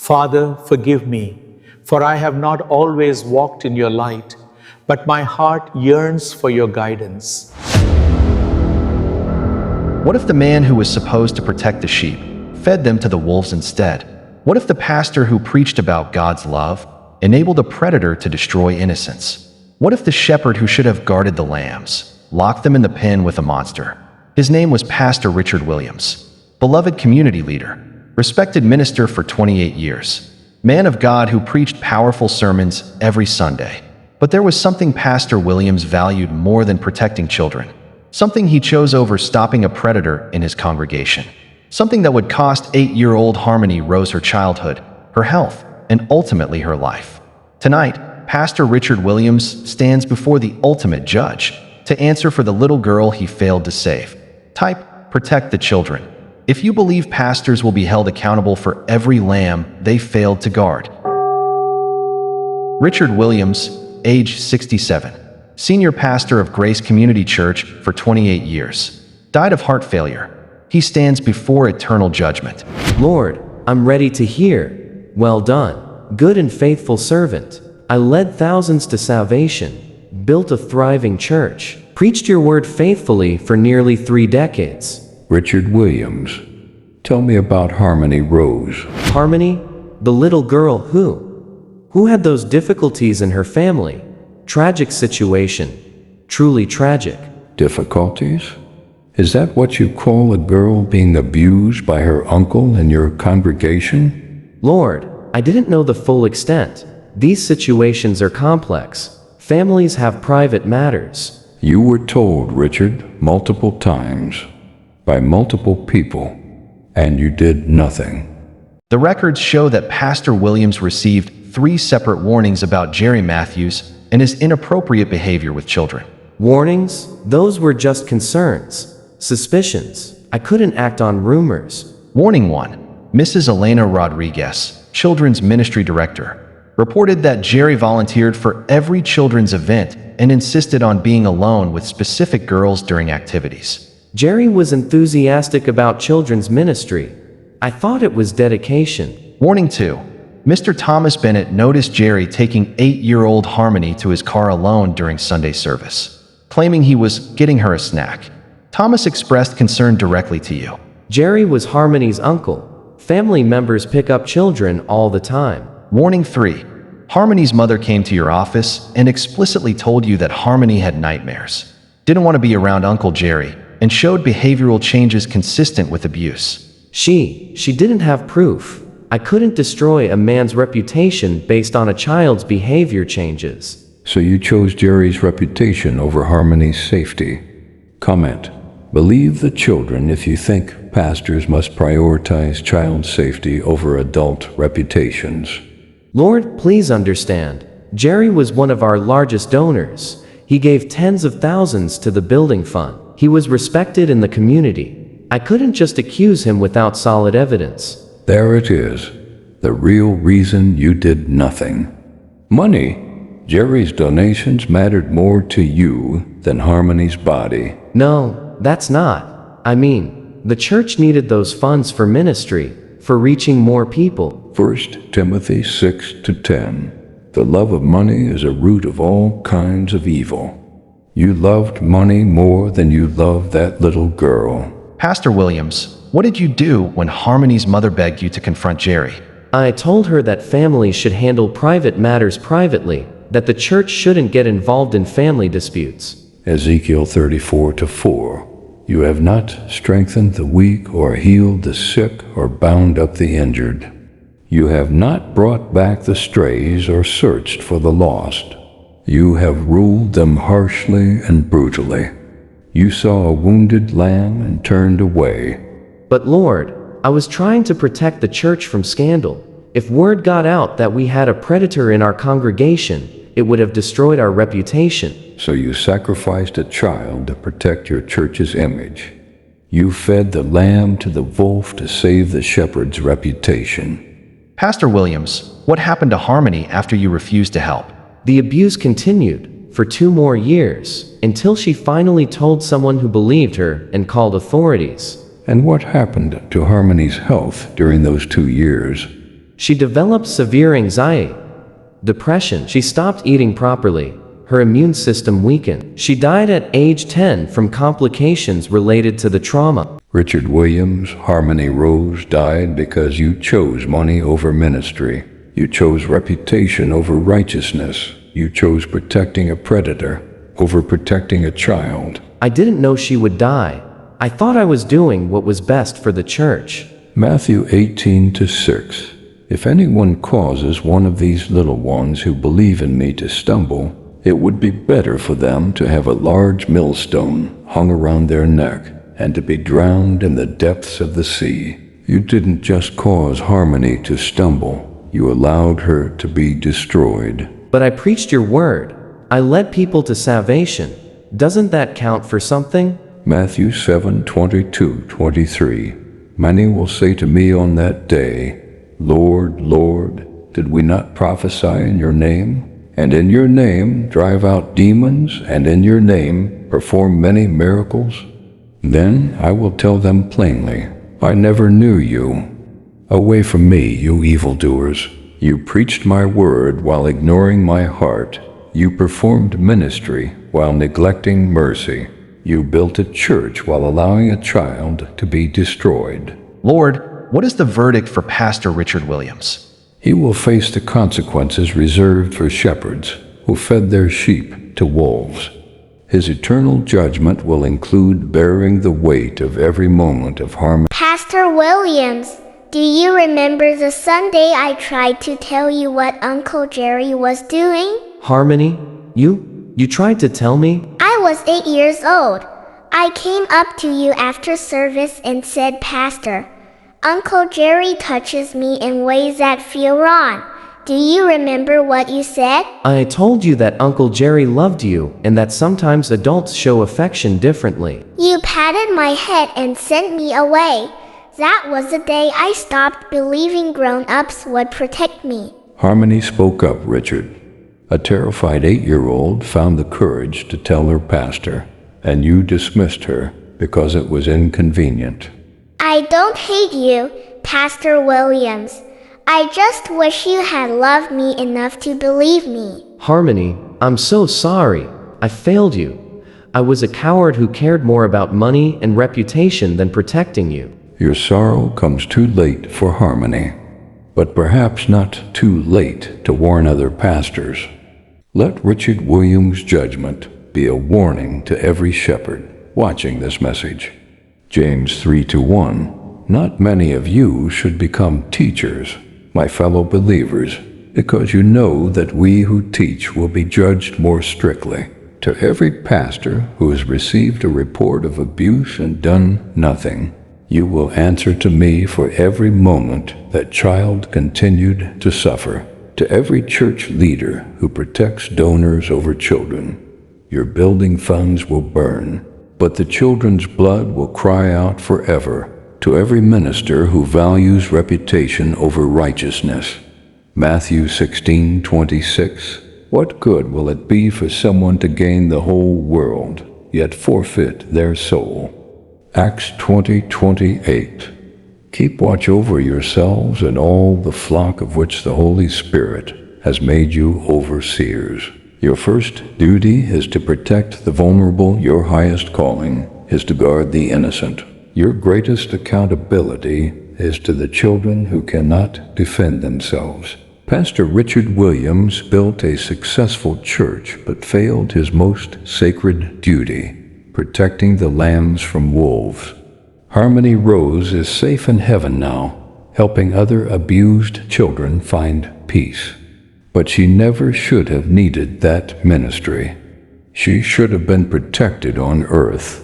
Father, forgive me, for I have not always walked in your light, but my heart yearns for your guidance. What if the man who was supposed to protect the sheep fed them to the wolves instead? What if the pastor who preached about God's love enabled a predator to destroy innocence? What if the shepherd who should have guarded the lambs locked them in the pen with a monster? His name was Pastor Richard Williams, beloved community leader, respected minister for 28 years, man of God who preached powerful sermons every Sunday. But there was something Pastor Williams valued more than protecting children, something he chose over stopping a predator in his congregation, something that would cost 8-year-old Harmony Rose her childhood, her health, and ultimately her life. Tonight, Pastor Richard Williams stands before the ultimate judge to answer for the little girl he failed to save. Type, protect the children, if you believe pastors will be held accountable for every lamb they failed to guard. Richard Williams, age 67, senior pastor of Grace Community Church for 28 years, died of heart failure. He stands before eternal judgment. Lord, I'm ready to hear. Well done, good and faithful servant. I led thousands to salvation, built a thriving church, preached your word faithfully for nearly 3 decades. Richard Williams, tell me about Harmony Rose. Harmony, the little girl who had those difficulties in her family. Tragic situation, truly tragic. Difficulties? Is that what you call a girl being abused by her uncle in your congregation? Lord, I didn't know the full extent. These situations are complex. Families have private matters. You were told, Richard, multiple times, by multiple people, and you did nothing. The records show that Pastor Williams received 3 separate warnings about Jerry Matthews and his inappropriate behavior with children. Warnings? Those were just concerns, suspicions. I couldn't act on rumors. Warning 1. Mrs. Elena Rodriguez, Children's Ministry Director, reported that Jerry volunteered for every children's event and insisted on being alone with specific girls during activities. Jerry was enthusiastic about children's ministry. I thought it was dedication. Warning 2. Mr. Thomas Bennett noticed Jerry taking 8-year-old Harmony to his car alone during Sunday service, claiming he was getting her a snack. Thomas expressed concern directly to you. Jerry was Harmony's uncle. Family members pick up children all the time. Warning 3. Harmony's mother came to your office and explicitly told you that Harmony had nightmares, didn't want to be around Uncle Jerry, and showed behavioral changes consistent with abuse. She didn't have proof. I couldn't destroy a man's reputation based on a child's behavior changes. So you chose Jerry's reputation over Harmony's safety. Comment. Believe the children if you think pastors must prioritize child safety over adult reputations. Lord, please understand. Jerry was one of our largest donors. He gave tens of thousands to the building fund. He was respected in the community. I couldn't just accuse him without solid evidence. There it is. The real reason you did nothing. Money. Jerry's donations mattered more to you than Harmony's body. No, that's not. I mean, the church needed those funds for ministry, for reaching more people. 1 Timothy 6-10. The love of money is a root of all kinds of evil. You loved money more than you loved that little girl. Pastor Williams, what did you do when Harmony's mother begged you to confront Jerry? I told her that families should handle private matters privately, that the church shouldn't get involved in family disputes. Ezekiel 34-4. You have not strengthened the weak or healed the sick or bound up the injured. You have not brought back the strays or searched for the lost. You have ruled them harshly and brutally. You saw a wounded lamb and turned away. But Lord, I was trying to protect the church from scandal. If word got out that we had a predator in our congregation, it would have destroyed our reputation. So you sacrificed a child to protect your church's image. You fed the lamb to the wolf to save the shepherd's reputation. Pastor Williams, what happened to Harmony after you refused to help? The abuse continued for 2 more years, until she finally told someone who believed her and called authorities. And what happened to Harmony's health during those 2 years? She developed severe anxiety, depression. She stopped eating properly. Her immune system weakened. She died at age 10 from complications related to the trauma. Richard Williams, Harmony Rose died because you chose money over ministry. You chose reputation over righteousness. You chose protecting a predator over protecting a child. I didn't know she would die. I thought I was doing what was best for the church. Matthew 18:6. If anyone causes one of these little ones who believe in me to stumble, it would be better for them to have a large millstone hung around their neck and to be drowned in the depths of the sea. You didn't just cause Harmony to stumble, you allowed her to be destroyed. But I preached your word. I led people to salvation. Doesn't that count for something? Matthew 7:22-23. Many will say to me on that day, Lord, Lord, did we not prophesy in your name? And in your name drive out demons, and in your name perform many miracles? Then I will tell them plainly, I never knew you. Away from me, you evildoers. You preached my word while ignoring my heart. You performed ministry while neglecting mercy. You built a church while allowing a child to be destroyed. Lord, what is the verdict for Pastor Richard Williams? He will face the consequences reserved for shepherds who fed their sheep to wolves. His eternal judgment will include bearing the weight of every moment of harm. Pastor Williams, do you remember the Sunday I tried to tell you what Uncle Jerry was doing? Harmony, you tried to tell me? I was 8 years old. I came up to you after service and said, Pastor, Uncle Jerry touches me in ways that feel wrong. Do you remember what you said? I told you that Uncle Jerry loved you and that sometimes adults show affection differently. You patted my head and sent me away. That was the day I stopped believing grown-ups would protect me. Harmony spoke up, Richard. A terrified 8-year-old found the courage to tell her pastor, and you dismissed her because it was inconvenient. I don't hate you, Pastor Williams. I just wish you had loved me enough to believe me. Harmony, I'm so sorry. I failed you. I was a coward who cared more about money and reputation than protecting you. Your sorrow comes too late for Harmony, but perhaps not too late to warn other pastors. Let Richard Williams' judgment be a warning to every shepherd watching this message. James 3:1. Not many of you should become teachers, my fellow believers, because you know that we who teach will be judged more strictly. To every pastor who has received a report of abuse and done nothing, you will answer to me for every moment that child continued to suffer. To every church leader who protects donors over children, your building funds will burn, but the children's blood will cry out forever. To every minister who values reputation over righteousness. Matthew 16:26. What good will it be for someone to gain the whole world, yet forfeit their soul? Acts 20:28. Keep watch over yourselves and all the flock of which the Holy Spirit has made you overseers. Your first duty is to protect the vulnerable. Your highest calling is to guard the innocent. Your greatest accountability is to the children who cannot defend themselves. Pastor Richard Williams built a successful church but failed his most sacred duty, protecting the lambs from wolves. Harmony Rose is safe in heaven now, helping other abused children find peace. But she never should have needed that ministry. She should have been protected on earth.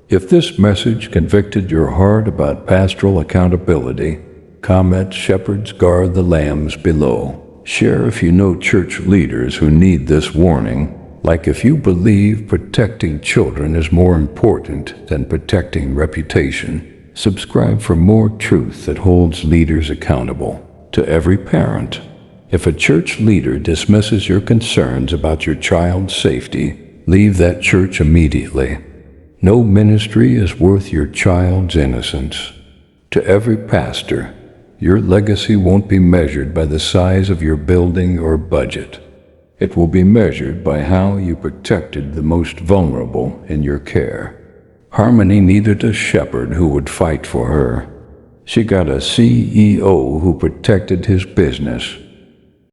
If this message convicted your heart about pastoral accountability, comment "Shepherds guard the lambs" below. Share if you know church leaders who need this warning, like if you believe protecting children is more important than protecting reputation. Subscribe for more truth that holds leaders accountable. To every parent, if a church leader dismisses your concerns about your child's safety, leave that church immediately. No ministry is worth your child's innocence. To every pastor, your legacy won't be measured by the size of your building or budget. It will be measured by how you protected the most vulnerable in your care. Harmony needed a shepherd who would fight for her. She got a CEO who protected his business,